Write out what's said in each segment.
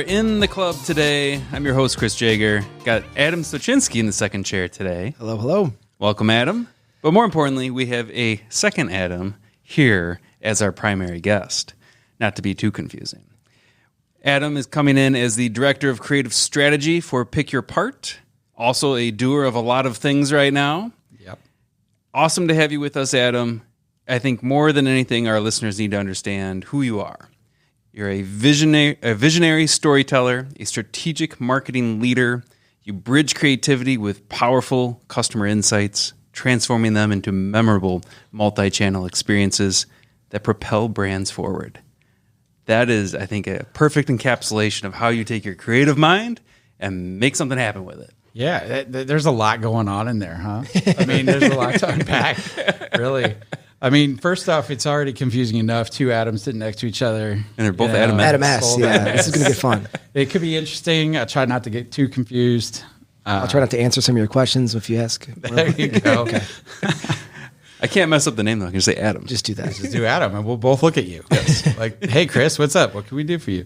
in the club today. I'm your host, Chris Jager. Got Adam Stoczynski in the second chair today. Hello, hello. Welcome, Adam. But more importantly, we have a second Adam here as our primary guest. Not to be too confusing. Adam is coming in as the Director of Creative Strategy for Pick Your Part. Also a doer of a lot of things right now. Yep. Awesome to have you with us, Adam. I think more than anything, our listeners need to understand who you are. You're a visionary storyteller, a strategic marketing leader. You bridge creativity with powerful customer insights, transforming them into memorable multi-channel experiences that propel brands forward. That is, I think, a perfect encapsulation of how you take your creative mind and make something happen with it. Yeah, there's a lot going on in there, huh? I mean, there's a lot to unpack, really. I mean, first off, it's already confusing enough. Two Adams sitting next to each other. And they're both Adam S. Adam S. Yeah, this is going to get fun. It could be interesting. I try not to get too confused. I'll try not to answer some of your questions if you ask. There you go. Okay. I can't mess up the name, though. I can say Adam. Just do that. Just do Adam, and we'll both look at you. Yes. Like, hey, Chris, what's up? What can we do for you?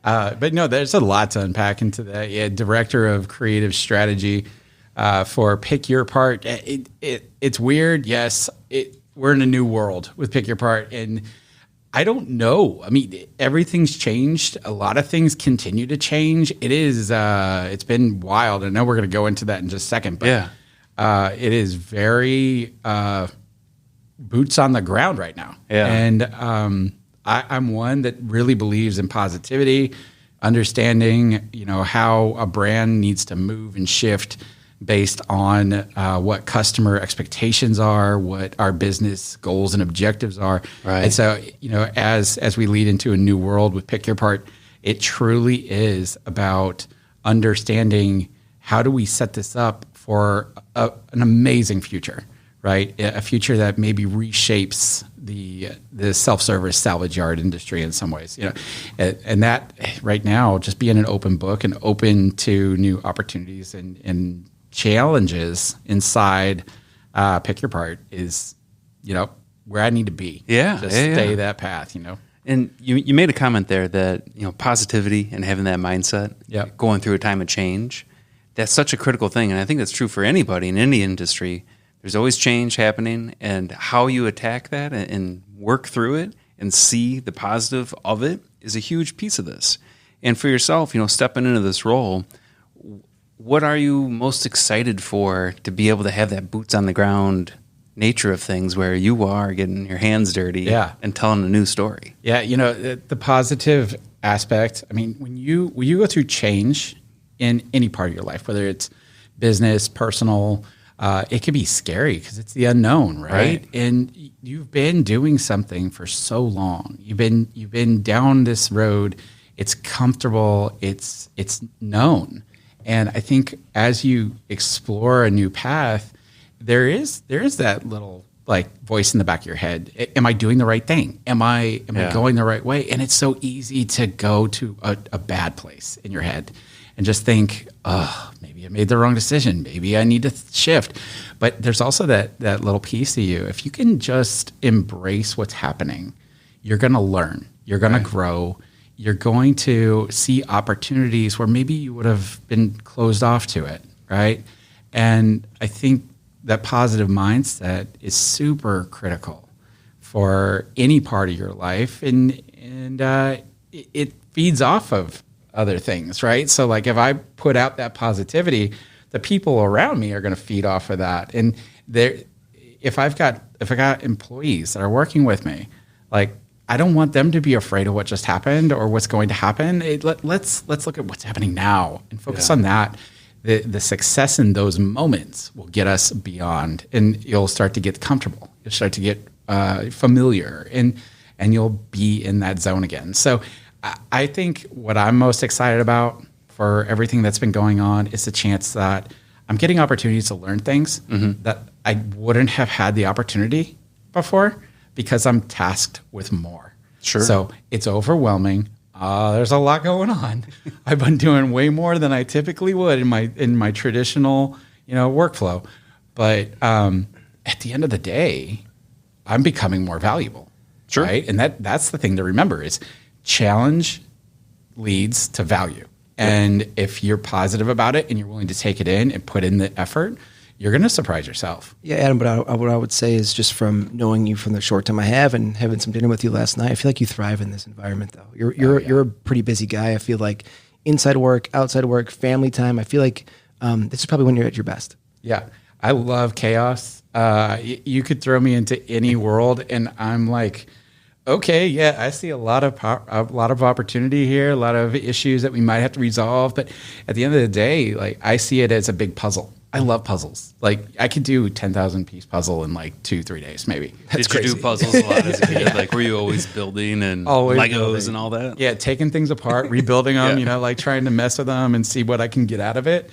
But no, there's a lot to unpack into that. Yeah, Director of Creative Strategy for Pick Your Part. It's weird. Yes, we're in a new world with Pick Your Part, and I don't know. I mean, everything's changed. A lot of things continue to change. It's been wild. I know we're going to go into that in just a second, but yeah. It is very boots on the ground right now. Yeah. And I'm one that really believes in positivity, understanding, how a brand needs to move and shift based on what customer expectations are, what our business goals and objectives are. Right. And so, as we lead into a new world with Pick Your Part, it truly is about understanding how do we set this up for an amazing future, right? A future that maybe reshapes the self-service salvage yard industry in some ways, and that right now, just being an open book and open to new opportunities and challenges inside Pick Your Part is, where I need to be. Yeah. Just stay that path, And you made a comment there that, positivity and having that mindset, going through a time of change, that's such a critical thing. And I think that's true for anybody in any industry. There's always change happening, and how you attack that and work through it and see the positive of it is a huge piece of this. And for yourself, stepping into this role, what are you most excited for to be able to have that boots on the ground nature of things where you are getting your hands dirty and telling a new story? Yeah, the positive aspect, I mean, when you go through change in any part of your life, whether it's business, personal, it can be scary because it's the unknown, right? And you've been doing something for so long. You've been down this road. It's comfortable. It's known. And I think as you explore a new path, there is that little voice in the back of your head. Am I doing the right thing? Am I going the right way? And it's so easy to go to a bad place in your head and just think, maybe I made the wrong decision. Maybe I need to shift. But there's also that little piece of you. If you can just embrace what's happening, you're going to learn. You're going to grow. You're going to see opportunities where maybe you would have been closed off to it, right? And I think that positive mindset is super critical for any part of your life, and it feeds off of other things, right? So if I put out that positivity, the people around me are going to feed off of that. And if I got employees that are working with me, I don't want them to be afraid of what just happened or what's going to happen. Let's look at what's happening now and focus on that. The success in those moments will get us beyond, and you'll start to get comfortable. You'll start to get familiar, and you'll be in that zone again. So I think what I'm most excited about for everything that's been going on is the chance that I'm getting opportunities to learn things that I wouldn't have had the opportunity before, because I'm tasked with more. Sure. So it's overwhelming. There's a lot going on. I've been doing way more than I typically would in my traditional, workflow. But at the end of the day, I'm becoming more valuable. Sure. Right? And that's the thing to remember is challenge leads to value. And if you're positive about it and you're willing to take it in and put in the effort, you're going to surprise yourself. Yeah, Adam, but what I would say is just from knowing you from the short time I have and having some dinner with you last night, I feel like you thrive in this environment, though. You're a pretty busy guy. I feel like inside work, outside work, family time. I feel like this is probably when you're at your best. Yeah, I love chaos. You could throw me into any world, and I'm like, okay, yeah, I see a lot of opportunity here, a lot of issues that we might have to resolve. But at the end of the day, like I see it as a big puzzle. I love puzzles. Like I could do 10,000 piece puzzle in like 2-3 days, maybe. Did you do puzzles a lot as a kid? Like were you always building and Legos and all that? Yeah, taking things apart, rebuilding them, like trying to mess with them and see what I can get out of it.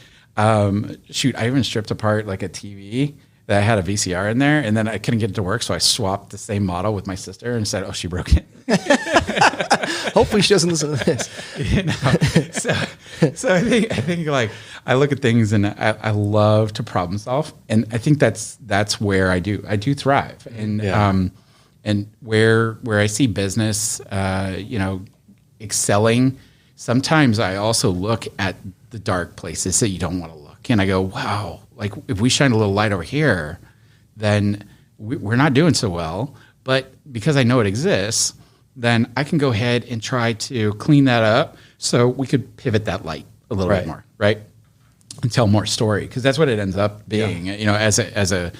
Shoot, I even stripped apart like a TV that I had a VCR in there, and then I couldn't get it to work, so I swapped the same model with my sister and said, "Oh, she broke it." Hopefully, she doesn't listen to this. So I think like I look at things and I love to problem solve, and I think that's where I do thrive, and where I see business, excelling. Sometimes I also look at the dark places that you don't want to look, and I go, wow. Like if we shine a little light over here, then we're not doing so well. But because I know it exists, then I can go ahead and try to clean that up so we could pivot that light a little bit more, right? And tell more story, because that's what it ends up being. Yeah. As a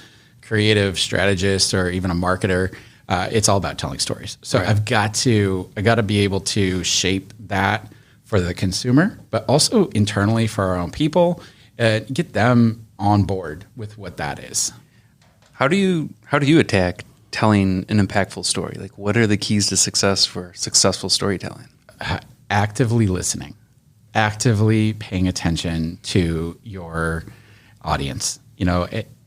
creative strategist or even a marketer, it's all about telling stories. So I got to be able to shape that for the consumer, but also internally for our own people, get them on board with what that is. How do you attack telling an impactful story? Like what are the keys to success for successful storytelling? Actively listening, actively paying attention to your audience.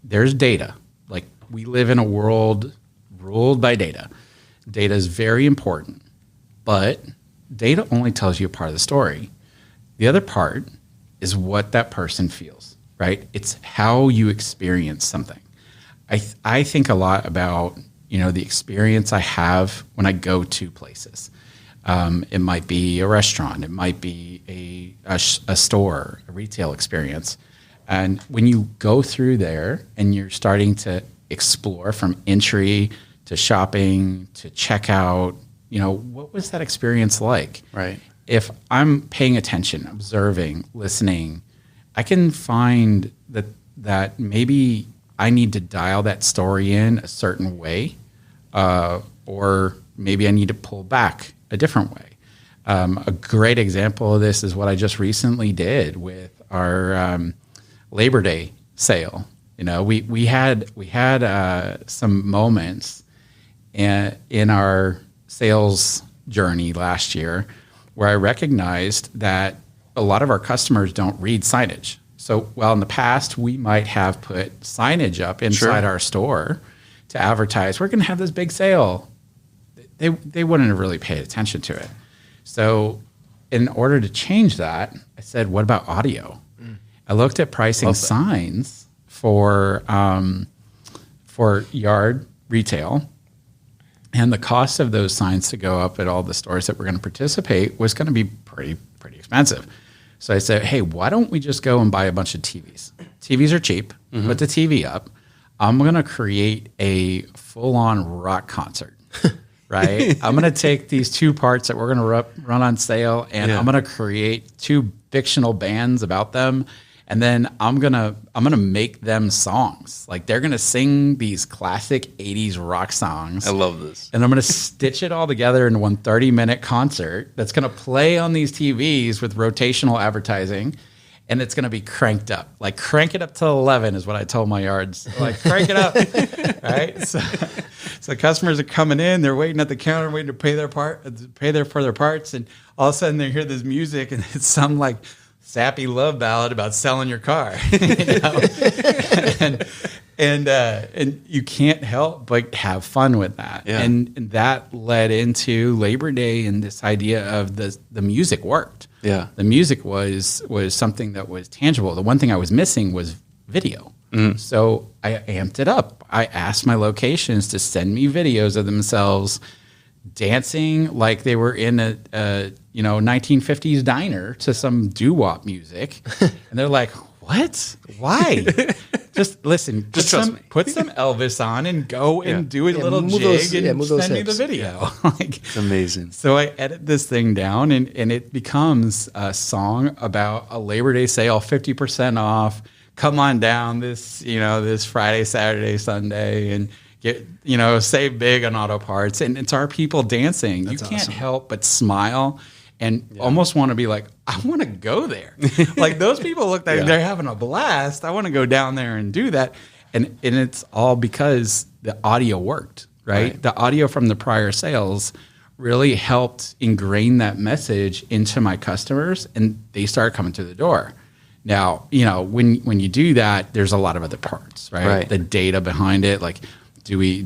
There's data. Like we live in a world ruled by data. Data is very important, but data only tells you a part of the story. The other part is what that person feels. Right? It's how you experience something. I think a lot about, the experience I have when I go to places. It might be a restaurant. It might be a store, a retail experience. And when you go through there and you're starting to explore from entry to shopping to checkout, what was that experience like? Right. If I'm paying attention, observing, listening, I can find that maybe I need to dial that story in a certain way, or maybe I need to pull back a different way. A great example of this is what I just recently did with our Labor Day sale. We had some moments in our sales journey last year where I recognized that a lot of our customers don't read signage. So while in the past we might have put signage up inside our store to advertise, we're going to have this big sale, they wouldn't have really paid attention to it. So in order to change that, I said, what about audio? I looked at pricing signs for yard retail, and the cost of those signs to go up at all the stores that were going to participate was going to be pretty expensive. So I said, hey, why don't we just go and buy a bunch of TVs? TVs are cheap. Put the TV up. I'm going to create a full-on rock concert, right? I'm going to take these two parts that we're going to run on sale, and I'm going to create two fictional bands about them. And then I'm gonna make them songs. Like they're gonna sing these classic 80s rock songs. I love this. And I'm gonna stitch it all together in one 30-minute concert that's gonna play on these TVs with rotational advertising. And it's gonna be cranked up. Like crank it up to 11 is what I told my yards. Like crank it up, right? So customers are coming in, they're waiting at the counter, waiting to pay for their parts, and all of a sudden they hear this music, and it's some like sappy love ballad about selling your car, and you can't help but have fun with that. Yeah. And that led into Labor Day and this idea of the music worked. Yeah, the music was something that was tangible. The one thing I was missing was video. So I amped it up. I asked my locations to send me videos of themselves dancing like they were in a 1950s diner to some doo-wop music. And they're like, what? Why? Just listen, put some Elvis on and go and do a little jig and send me the video. Like, it's amazing. So I edit this thing down and it becomes a song about a Labor Day sale, 50% off. Come on down this Friday, Saturday, Sunday, and get, save big on auto parts. And it's our people dancing. That's you can't awesome. Help but smile and almost want to be like, I want to go there. Like those people look like they're having a blast. I want to go down there and do that. And it's all because the audio worked, right? The audio from the prior sales really helped ingrain that message into my customers, and they started coming through the door. Now, when you do that, there's a lot of other parts, right? The data behind it, like did we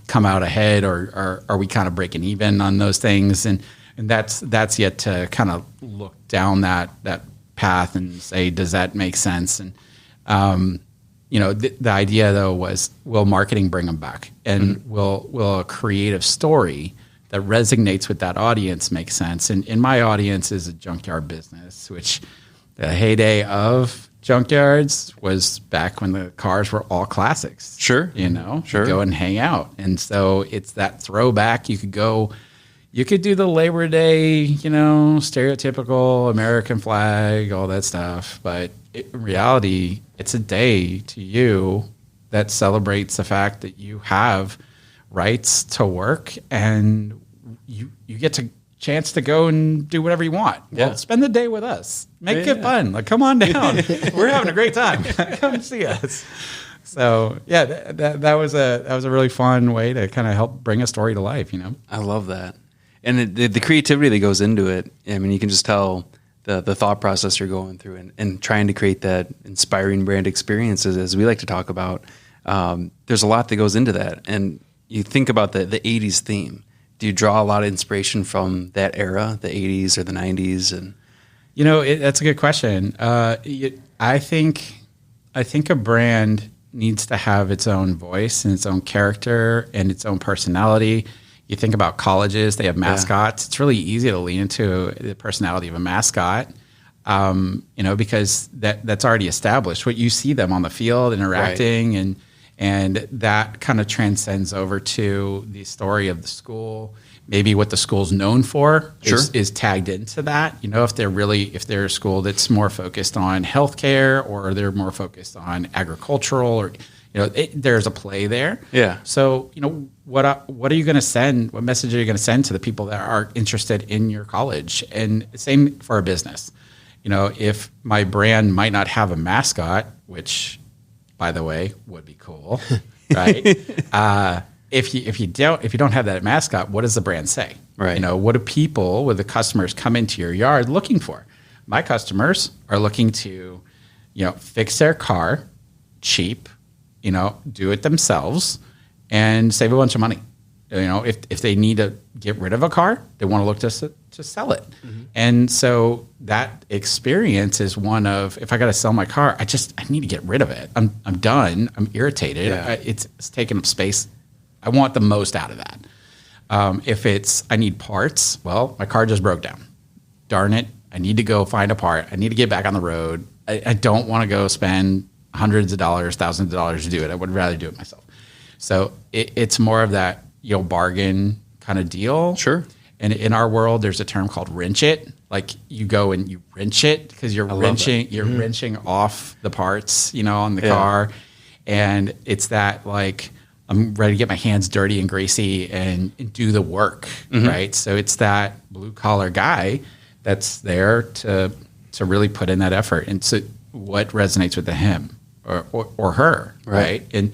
come out ahead, or are we kind of breaking even on those things? And that's yet to kind of look down that path and say, does that make sense? And the idea though was, will marketing bring them back, and will a creative story that resonates with that audience make sense? And my audience is a junkyard business, which the heyday of junkyards was back when the cars were all classics. Sure. Go and hang out. And so it's that throwback. You could do the Labor Day, stereotypical American flag, all that stuff. But in reality, it's a day to you that celebrates the fact that you have rights to work, and you get a chance to go and do whatever you want. Well, spend the day with us. Make it fun. Like, come on down. We're having a great time. Come see us. So that was a really fun way to kind of help bring a story to life. I love that. And the creativity that goes into it, I mean, you can just tell the thought process you're going through and trying to create that inspiring brand experiences, as we like to talk about. There's a lot that goes into that. And you think about the 80s theme. Do you draw a lot of inspiration from that era, the 80s or the 90s? And that's a good question. I think a brand needs to have its own voice and its own character and its own personality. You think about colleges, they have mascots. It's really easy to lean into the personality of a mascot, because that's already established. What you see them on the field interacting, and that kind of transcends over to the story of the school. Maybe what the school's known for is tagged into that. If they're a school that's more focused on healthcare, or they're more focused on agricultural, or there's a play there. Yeah. So, what are you going to send? What message are you going to send to the people that are interested in your college? And same for a business. If my brand might not have a mascot, which, by the way, would be cool, right? If you don't have that mascot, what does the brand say? Right. What do the customers come into your yard looking for? My customers are looking to, fix their car cheap, do it themselves and save a bunch of money. If they need to get rid of a car, they want to look to sell it. Mm-hmm. And so that experience is one of, if I got to sell my car, I need to get rid of it. I'm done. I'm irritated. Yeah. It's taking up space. I want the most out of that. If it's, I need parts, well, my car just broke down. Darn it. I need to go find a part. I need to get back on the road. I don't want to go spend hundreds of dollars, thousands of dollars to do it. I would rather do it myself. So it's more of that, bargain kind of deal. Sure. And in our world, there's a term called wrench it. Like you go and you wrench it because you're wrenching off the parts, on the car. And it's that like, I'm ready to get my hands dirty and greasy and do the work, right? So it's that blue collar guy that's there to really put in that effort. And so what resonates with him or her, right? And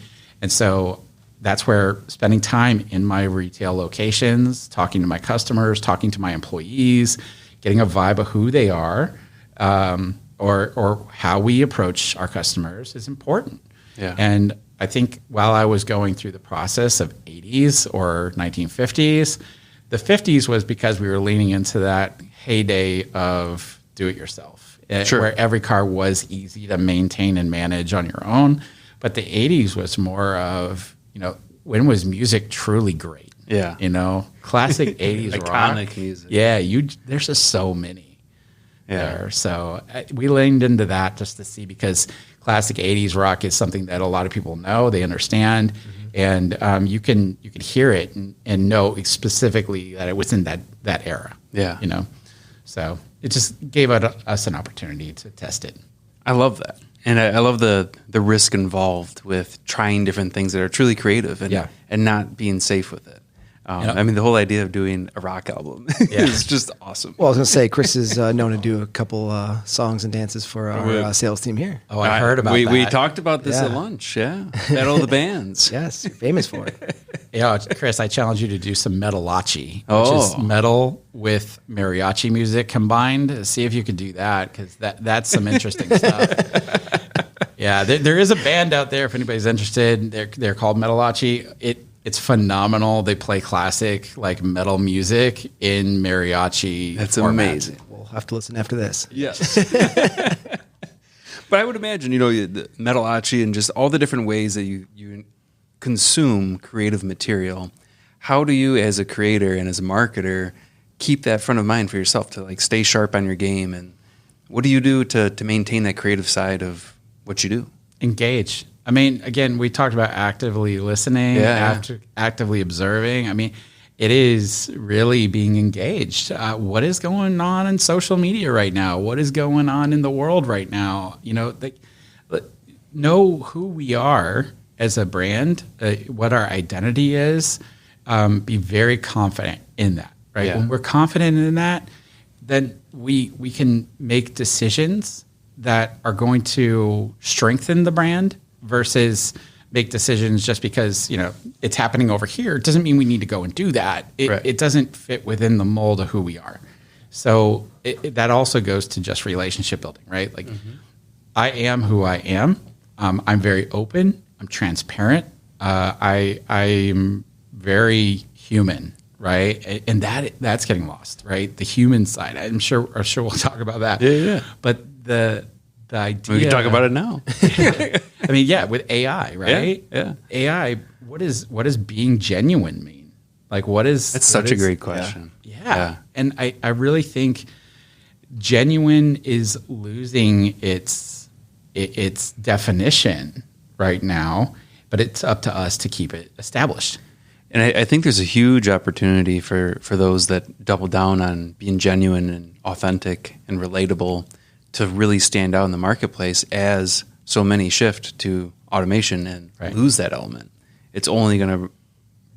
so that's where spending time in my retail locations, talking to my customers, talking to my employees, getting a vibe of who they are, or how we approach our customers is important. Yeah. And I think while I was going through the process of 80s or 1950s, the 50s was because we were leaning into that heyday of do-it-yourself, where every car was easy to maintain and manage on your own. But the 80s was more of, when was music truly great? Yeah. Classic 80s rock. Iconic music. Yeah, there's just so many there. So we leaned into that just to see, because classic 80s rock is something that a lot of people know, they understand, and you can hear it and know specifically that it was in that era. Yeah. So it just gave us an opportunity to test it. I love that. And I love the risk involved with trying different things that are truly creative and not being safe with it. I mean, the whole idea of doing a rock album is just awesome. Well, I was going to say, Chris is known to do a couple songs and dances for our sales team here. Oh, I heard about that. We talked about this at lunch, Battle of the Bands. Yes, you're famous for it. Yeah, Chris, I challenge you to do some metalachi, which is metal with mariachi music combined. See if you can do that, because that's some interesting stuff. Yeah, there is a band out there if anybody's interested. They're called Metalachi. It's phenomenal. They play classic metal music in mariachi. That's format. amazing. We'll have to listen after this. Yes. But I would imagine, the Metalachi and just all the different ways that you consume creative material. How do you, as a creator and as a marketer, keep that front of mind for yourself to stay sharp on your game? And what do you do to maintain that creative side of what you do? Engage. I mean, again, we talked about actively listening, actively observing. I mean, it is really being engaged. What is going on in social media right now? What is going on in the world right now? Know who we are as a brand, what our identity is. Be very confident in that, right? Yeah. When we're confident in that, then we can make decisions that are going to strengthen the brand versus make decisions just because, it's happening over here. It doesn't mean we need to go and do that. It doesn't fit within the mold of who we are. So that also goes to just relationship building, right? I am who I am. I'm very open. I'm transparent. I'm very human, right? And that's getting lost, right? The human side. I'm sure we'll talk about that. Yeah. But the idea. We can talk about it now. I mean, with AI, right? Yeah. AI. What does being genuine mean? That's such a great question. Yeah. And I really think genuine is losing its definition right now, but it's up to us to keep it established. And I think there's a huge opportunity for those that double down on being genuine and authentic and relatable to really stand out in the marketplace, as so many shift to automation and lose that element. It's only going to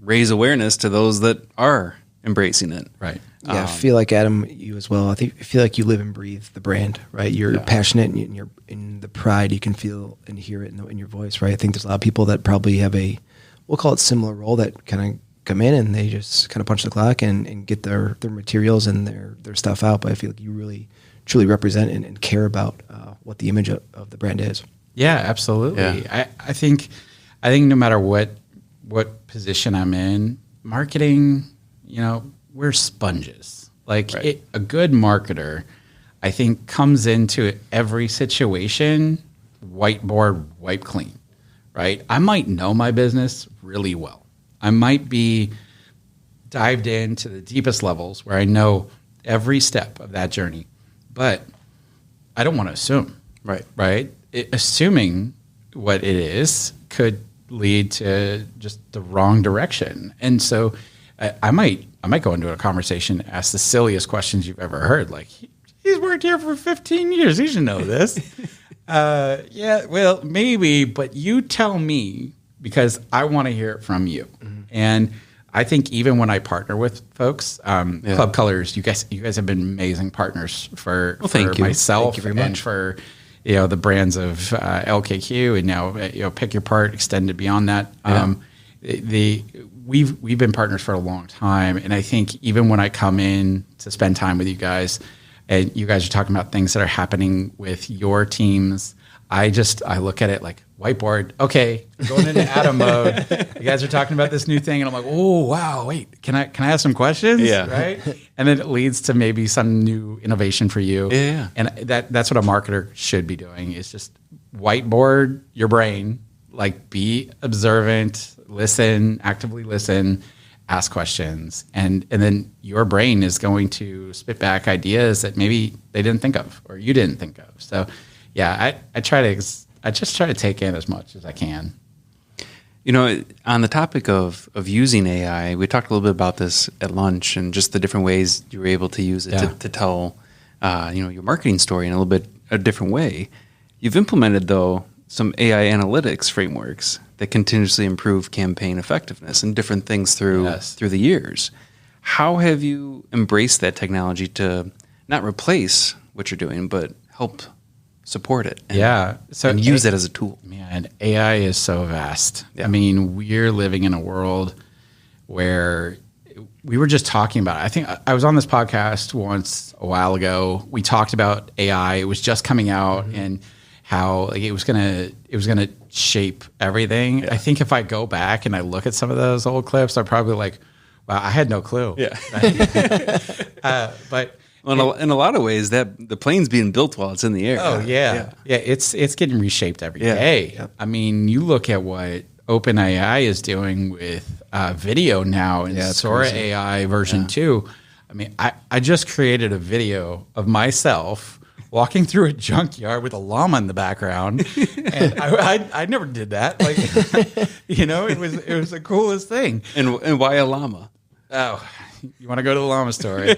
raise awareness to those that are embracing it. Right. Yeah, I feel like, Adam, you as well. I feel like you live and breathe the brand, right? You're passionate, and you're in the pride you can feel and hear it in your voice, right? I think there's a lot of people that probably have we'll call it similar role, that kind of come in and they just kind of punch the clock and get their materials and their stuff out. But I feel like you really truly represent and care about what the image of the brand is. Yeah, absolutely. Yeah. I think no matter what position I'm in, marketing, we're sponges. A good marketer, I think, comes into every situation whiteboard, wipe clean, right? I might know my business really well. I might be dived into the deepest levels where I know every step of that journey, but I don't want to assume, right? Assuming what it is could lead to just the wrong direction. And so I might go into a conversation, ask the silliest questions you've ever heard. He's worked here for 15 years. He should know this. Well, maybe, but you tell me, because I want to hear it from you. Mm-hmm. And I think even when I partner with folks, Club Colors, you guys have been amazing partners for myself and for the brands of LKQ, and now Pick Your Part extended beyond that. We've been partners for a long time, and I think even when I come in to spend time with you guys, and you guys are talking about things that are happening with your teams, I look at it like whiteboard. Okay, I'm going into Adam mode. You guys are talking about this new thing, and I'm like, oh wow, wait, can I ask some questions? Yeah, right. And then it leads to maybe some new innovation for you. Yeah, and that's what a marketer should be doing, is just whiteboard your brain, be observant, listen, actively listen, ask questions, and then your brain is going to spit back ideas that maybe they didn't think of or you didn't think of. So, yeah, I just try to take in as much as I can. You know, on the topic of using AI, we talked a little bit about this at lunch and just the different ways you were able to use it to tell, your marketing story in a little bit a different way. You've implemented, though, some AI analytics frameworks that continuously improve campaign effectiveness and different things through the years. How have you embraced that technology to not replace what you're doing, but help support it and use it as a tool? Man, AI is so vast. Yeah. I mean, we're living in a world where we were just talking about it. I think I was on this podcast once a while ago. We talked about AI. It was just coming out and how it was gonna shape everything. Yeah. I think if I go back and I look at some of those old clips, I'm probably like, wow, I had no clue. Yeah. But in a lot of ways, that the plane's being built while it's in the air. Oh yeah. It's getting reshaped every day. Yeah. I mean, you look at what OpenAI is doing with video now in Sora AI version 2. I mean, I just created a video of myself walking through a junkyard with a llama in the background, and I never did that. Like, it was the coolest thing. And why a llama? Oh, you want to go to the llama story?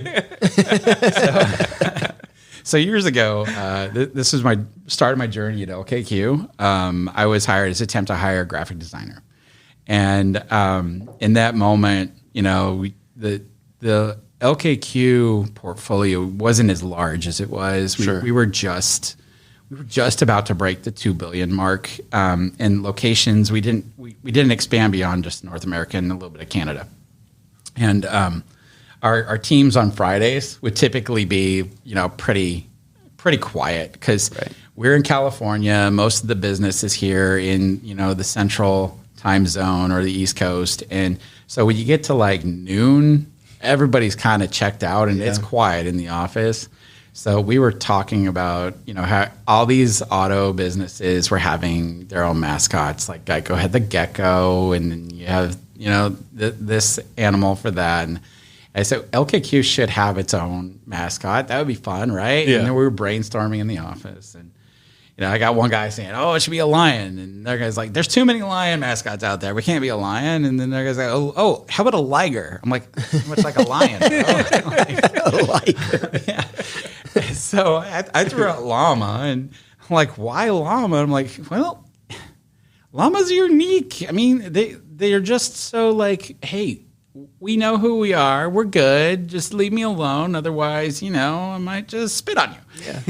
So years ago, this was my start of my journey at LKQ. I was hired as attempt to hire a graphic designer, and in that moment, the LKQ portfolio wasn't as large as it was. We were just about to break the 2 billion mark. In locations, we didn't expand beyond just North America and a little bit of Canada. And our teams on Fridays would typically be pretty quiet because we're in California. Most of the business is here in the central time zone or the East Coast, and so when you get to like noon, everybody's kind of checked out and it's quiet in the office. So we were talking about, how all these auto businesses were having their own mascots. Like Geico had the gecko, and then you have, this animal for that. And I said, LKQ should have its own mascot. That would be fun, right? Yeah. And then we were brainstorming in the office. And, I got one guy saying, oh, it should be a lion. And the other guy's like, there's too many lion mascots out there. We can't be a lion. And then the other guy's like, oh, how about a liger? I'm like, much like a lion. A liger. Yeah. So I threw out llama, and I'm like, why llama? I'm like, well, llamas are unique. I mean, they are just so like, hey, we know who we are. We're good. Just leave me alone. Otherwise, I might just spit on you. Yeah.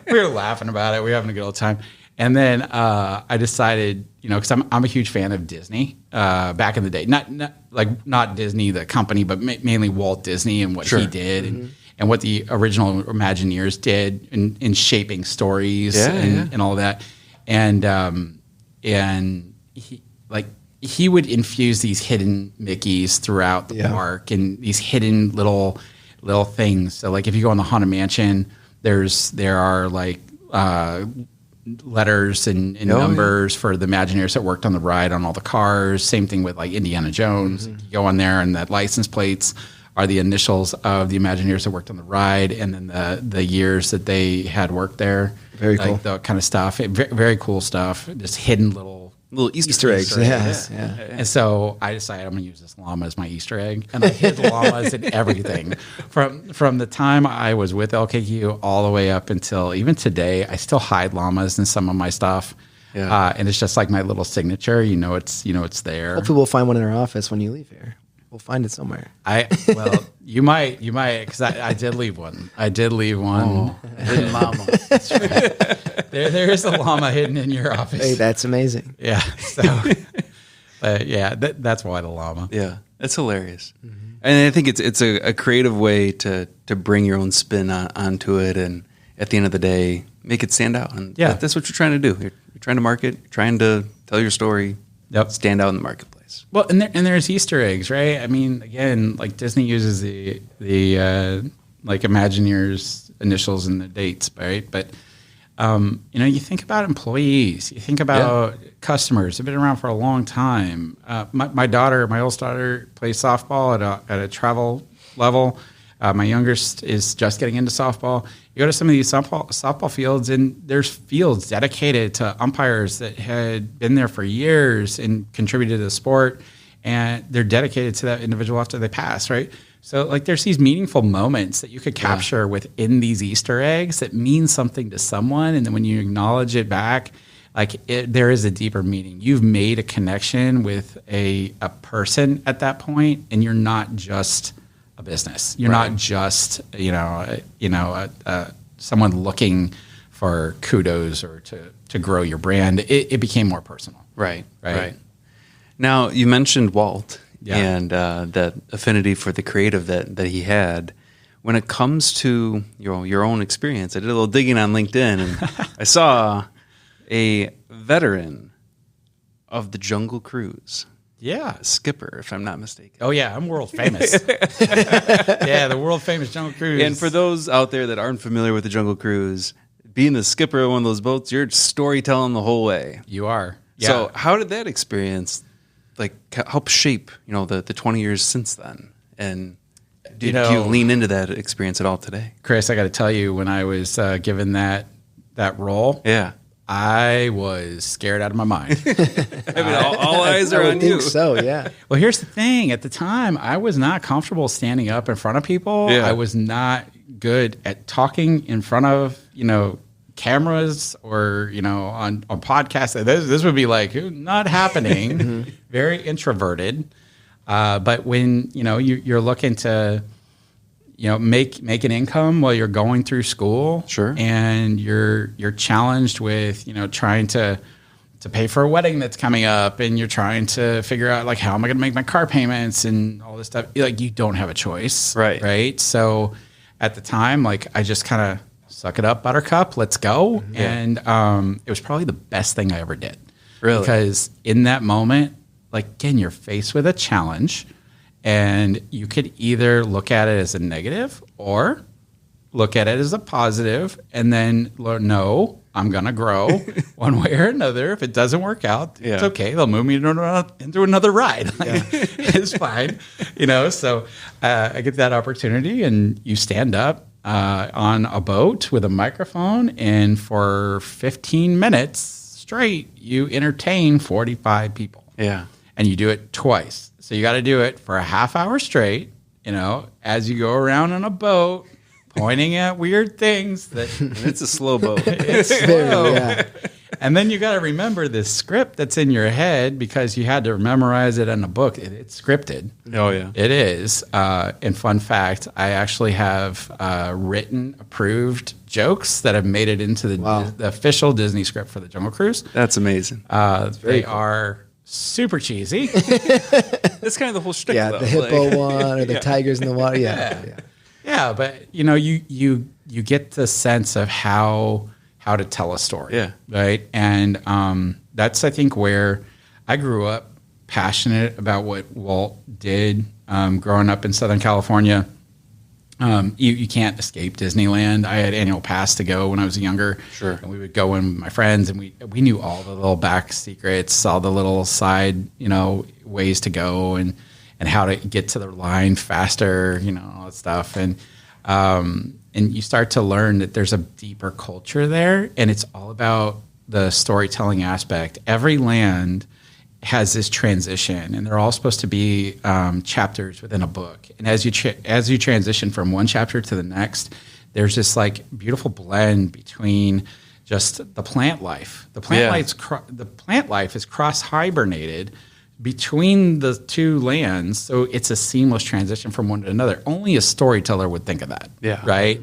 We were laughing about it. We were having a good old time. And then I decided, because I'm a huge fan of Disney back in the day. Not Disney, the company, but mainly Walt Disney and what he did and what the original Imagineers did in shaping stories and all that. And he would infuse these hidden Mickeys throughout the park and these hidden little things. So like if you go in the Haunted Mansion, there are like letters and numbers for the Imagineers that worked on the ride on all the cars. Same thing with like Indiana Jones. You go on there and that license plates are the initials of the Imagineers that worked on the ride, and then the years that they had worked there. Very cool. That kind of stuff. Very cool stuff. Just hidden little Easter eggs. Yeah. And so I decided I'm going to use this llama as my Easter egg, and I hid llamas in everything. From the time I was with LKQ all the way up until even today, I still hide llamas in some of my stuff. Yeah. And it's just like my little signature. It's there. Hopefully we'll find one in our office when you leave here. We'll find it somewhere. You might, because I did leave one. Oh, hidden llama. That's right. There is a llama hidden in your office. Hey, that's amazing. Yeah. So, that's why the llama. Yeah, that's hilarious. Mm-hmm. And I think it's a creative way to bring your own spin onto it, and at the end of the day, make it stand out. And that's what you're trying to do. You're trying to market, you're trying to tell your story, stand out in the marketplace. Well, and there's Easter eggs, right? I mean, again, like Disney uses the like Imagineers initials and the dates, right? But You think about employees, you think about customers who've been around for a long time. My oldest daughter plays softball at a travel level. My youngest is just getting into softball. You go to some of these softball fields, and there's fields dedicated to umpires that had been there for years and contributed to the sport, and they're dedicated to that individual after they pass, right? So, like, there's these meaningful moments that you could capture within these Easter eggs that mean something to someone, and then when you acknowledge it back, there is a deeper meaning. You've made a connection with a person at that point, and you're not just a business. You're not just someone looking for kudos or to grow your brand. It became more personal. Right. Now, you mentioned Walt and that affinity for the creative that he had. When it comes to your own experience, I did a little digging on LinkedIn, and I saw a veteran of the Jungle Cruise. Yeah. Skipper, if I'm not mistaken. Oh, yeah. I'm world famous. Yeah, the world famous Jungle Cruise. And for those out there that aren't familiar with the Jungle Cruise, being the skipper of one of those boats, you're storytelling the whole way. You are. Yeah. So how did that experience help shape, the 20 years since then? And do you lean into that experience at all today? Chris, I got to tell you, when I was given that role, I was scared out of my mind. I mean, all eyes are on you. I think so, yeah. Well, here's the thing. At the time, I was not comfortable standing up in front of people. Yeah. I was not good at talking in front of, cameras or, on podcasts. This would be like, not happening. Very introverted. But when, you're looking to make an income while you're going through school. Sure. And you're challenged with, trying to pay for a wedding that's coming up, and you're trying to figure out, like, how am I going to make my car payments and all this stuff. Like, you don't have a choice. Right. Right. So at the time, like, I just kind of suck it up, buttercup, let's go. Yeah. And it was probably the best thing I ever did. Really? Because in that moment, like, again, you're faced with a challenge. And you could either look at it as a negative or look at it as a positive, and then learn, no, I'm going to grow one way or another. If it doesn't work out, it's okay. They'll move me into another ride. It's fine. So I get that opportunity, and you stand up on a boat with a microphone, and for 15 minutes straight, you entertain 45 people. Yeah. And you do it twice. So you got to do it for a half hour straight, as you go around on a boat, pointing at weird things. It's a slow boat. It's slow. Yeah. And then you got to remember this script that's in your head, because you had to memorize it in a book. It's scripted. Oh, yeah. It is. And fun fact, I actually have written, approved jokes that have made it into the official Disney script for the Jungle Cruise. That's amazing. They are super cheesy. That's kind of the whole shtick, though. The hippo one or the tigers in the water. Yeah, but you get the sense of how to tell a story. Yeah. Right. And that's, I think, where I grew up passionate about what Walt did. Growing up in Southern California, you can't escape Disneyland. I had annual pass to go when I was younger. Sure. And we would go in with my friends, and we knew all the little back secrets, all the little side, ways to go, and how to get to the line faster, all that stuff. And you start to learn that there's a deeper culture there, and it's all about the storytelling aspect. Every land has this transition, and they're all supposed to be chapters within a book. And as you transition from one chapter to the next, there's this like beautiful blend between just the plant life. The plant life is cross hibernated between the two lands, so it's a seamless transition from one to another. Only a storyteller would think of that, right?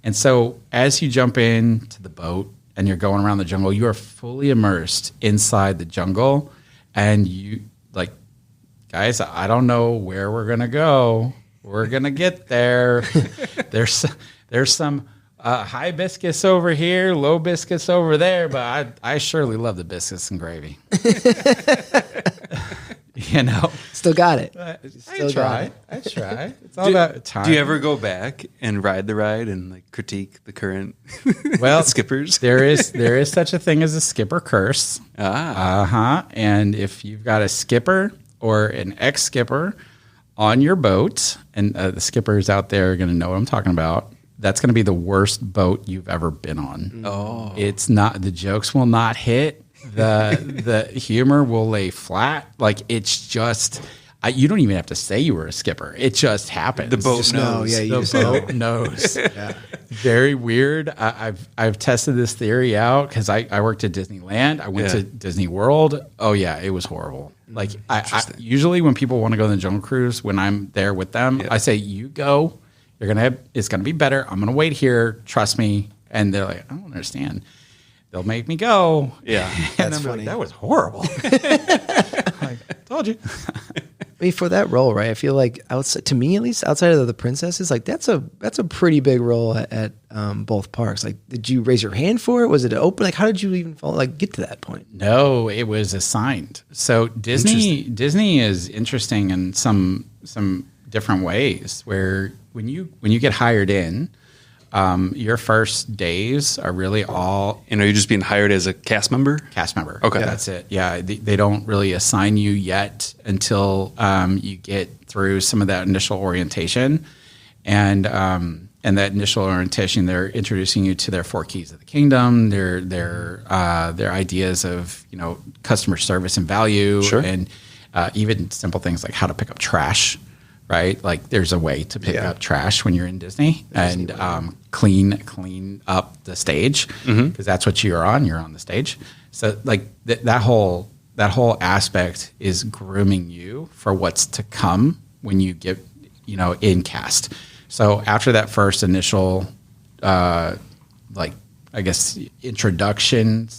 And so as you jump into the boat and you're going around the jungle, you are fully immersed inside the jungle, and you, like, guys, I don't know where we're gonna go. We're gonna get there. There's some high biscuits over here, low biscuits over there, but I surely love the biscuits and gravy. You know, Still got it. I try. It's all about time. Do you ever go back and ride the ride and like critique the current skippers? There is such a thing as a skipper curse. And if you've got a skipper or an ex-skipper on your boat, and the skippers out there are going to know what I'm talking about, that's going to be the worst boat you've ever been on. Oh, it's not. The jokes will not hit. The humor will lay flat. Like it's just, you don't even have to say you were a skipper. It just happens. The boat knows. The boat knows. Yeah. Very weird. I've tested this theory out because I worked at Disneyland. I went to Disney World. Oh yeah, it was horrible. Like I usually when people want to go on the Jungle Cruise, when I'm there with them, I say, you go. It's gonna be better. I'm gonna wait here. Trust me. And they're like, I don't understand. They'll make me go. Yeah. And I'm funny. like, that was horrible. Like, told you. I mean, for that role, right? I feel like to me at least, outside of the princesses, like that's a pretty big role at both parks. Like, did you raise your hand for it? Was it open? Like, how did you even get to that point? No, it was assigned. So Disney is interesting in some different ways. Where when you get hired in, your first days are really all. And are you just being hired as a cast member? Cast member. Okay. Yeah, that's it. Yeah. They don't really assign you yet until you get through some of that initial orientation. And that initial orientation, they're introducing you to their 4 keys of the kingdom, their ideas of, customer service and value. Sure. And even simple things like how to pick up trash. Right, like there's a way to pick up trash when you're in Disney and clean up the stage because that's what you're on. You're on the stage, so like that whole aspect is grooming you for what's to come when you get in cast. So after that first initial, introduction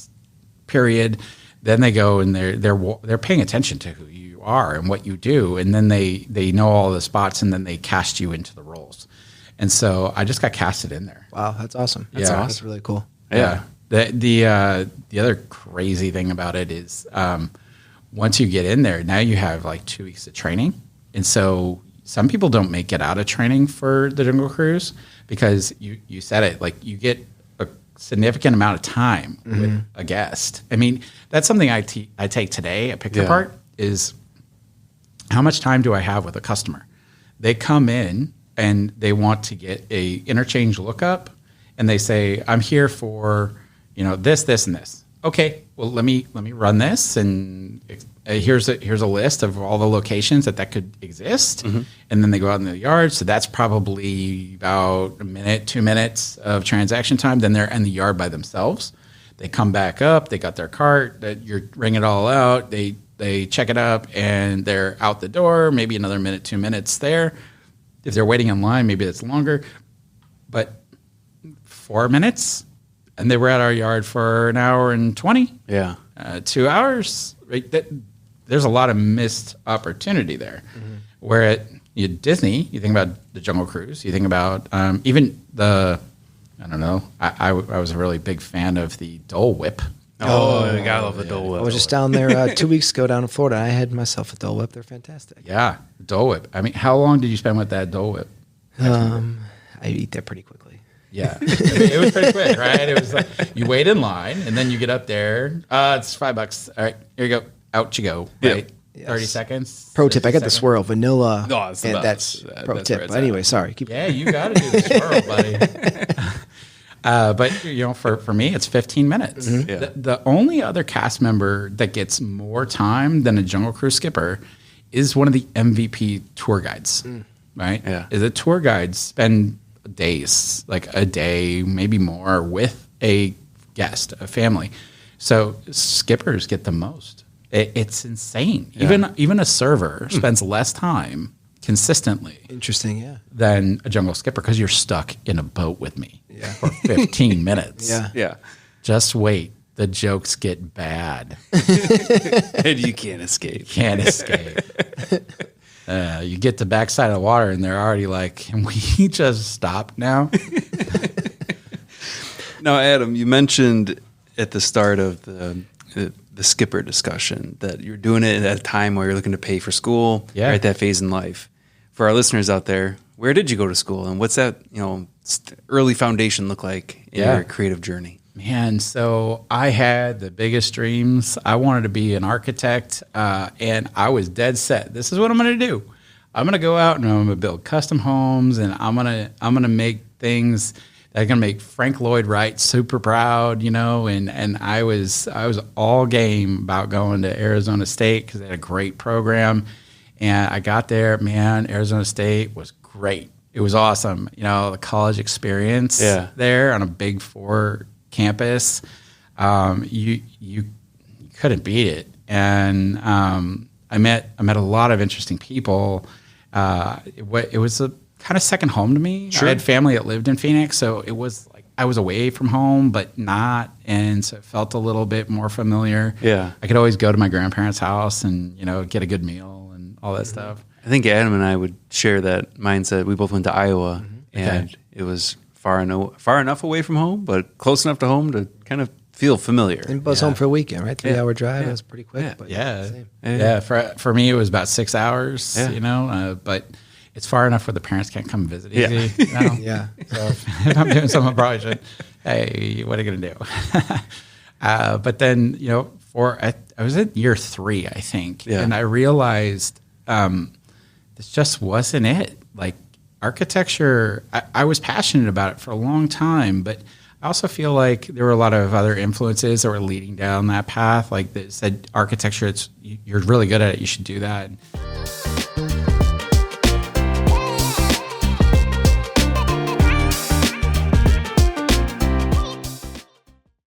period, then they go and they're paying attention to who you are and what you do, and then they know all the spots, and then they cast you into the roles. And so I just got casted in there. Wow, that's awesome. That's really cool. Yeah. The other crazy thing about it is once you get in there, now you have like 2 weeks of training, and so some people don't make it out of training for the Jungle Cruise because you said it, like you get a significant amount of time with a guest. I mean, that's something I take today at Pick the Part is how much time do I have with a customer? They come in and they want to get a interchange lookup, and they say, I'm here for, this, and this. Okay, well, let me run this, and here's a list of all the locations that could exist, and then they go out in the yard. So that's probably about a minute, 2 minutes of transaction time. Then they're in the yard by themselves. They come back up. They got their cart. You're ring it all out. They check it up, and they're out the door. Maybe another minute, 2 minutes there. If they're waiting in line, maybe it's longer. But 4 minutes, and they were at our yard for an hour and 20. Yeah. 2 hours. Right? There's a lot of missed opportunity there. Where at Disney, you think about the Jungle Cruise. You think about even the, I don't know, I was a really big fan of the Dole Whip. Oh, I love the Dole Whip. I was just down there 2 weeks ago down in Florida. I had myself a Dole Whip. They're fantastic. Yeah, Dole Whip. I mean, how long did you spend with that Dole Whip? I eat that pretty quickly. Yeah, it was pretty quick, right? It was like you wait in line, and then you get up there. It's $5. All right, here you go. Out you go. Right, Yes. 30 seconds. Pro tip: I got the swirl vanilla. Oh, it's the and best. that's pro That's tip. where it's But anyway, at. sorry. Yeah, you got to do the swirl, buddy. But for me, it's 15 minutes. Yeah. The only other cast member that gets more time than a Jungle Cruise skipper is one of the MVP tour guides, right? Yeah. The tour guides spend days, like a day, maybe more, with a guest, a family. So skippers get the most. It's insane. Yeah. Even a server spends less time consistently Interesting. Yeah. than a jungle skipper because you're stuck in a boat with me for 15 minutes. Yeah. Yeah. Just wait. The jokes get bad. And you can't escape. Can't escape. You get the backside of the water and they're already like, can we just stop now? Now, Adam, you mentioned at the start of the skipper discussion, that you're doing it at a time where you're looking to pay for school, Yeah. or at that phase in life. For our listeners out there, where did you go to school, and what's that early foundation look like in your creative journey? Man, so I had the biggest dreams. I wanted to be an architect, and I was dead set. This is what I'm going to do. I'm going to go out and I'm going to build custom homes, and I'm going to make things that are going to make Frank Lloyd Wright super proud, And I was all game about going to Arizona State because they had a great program, and I got there. Man, Arizona State was great. It was awesome. The college experience there on a Big Four campus, you couldn't beat it. And I met a lot of interesting people. It was a kind of second home to me. Sure. I had family that lived in Phoenix, so it was like I was away from home, but not, and so it felt a little bit more familiar. Yeah, I could always go to my grandparents' house and get a good meal and all that stuff. I think Adam and I would share that mindset. We both went to Iowa, and it was far enough away from home, but close enough to home to kind of feel familiar. And buzz home for a weekend, right? 3-hour drive. That was pretty quick. Yeah. But Yeah. For me, it was about 6 hours. But it's far enough where the parents can't come visit easy. Yeah. So if I'm doing something, I probably should. Hey, what are you gonna do? But then I was in year 3, I think, and I realized this just wasn't it. Like architecture, I was passionate about it for a long time, but I also feel like there were a lot of other influences that were leading down that path. Like that said, architecture, you're really good at it. You should do that.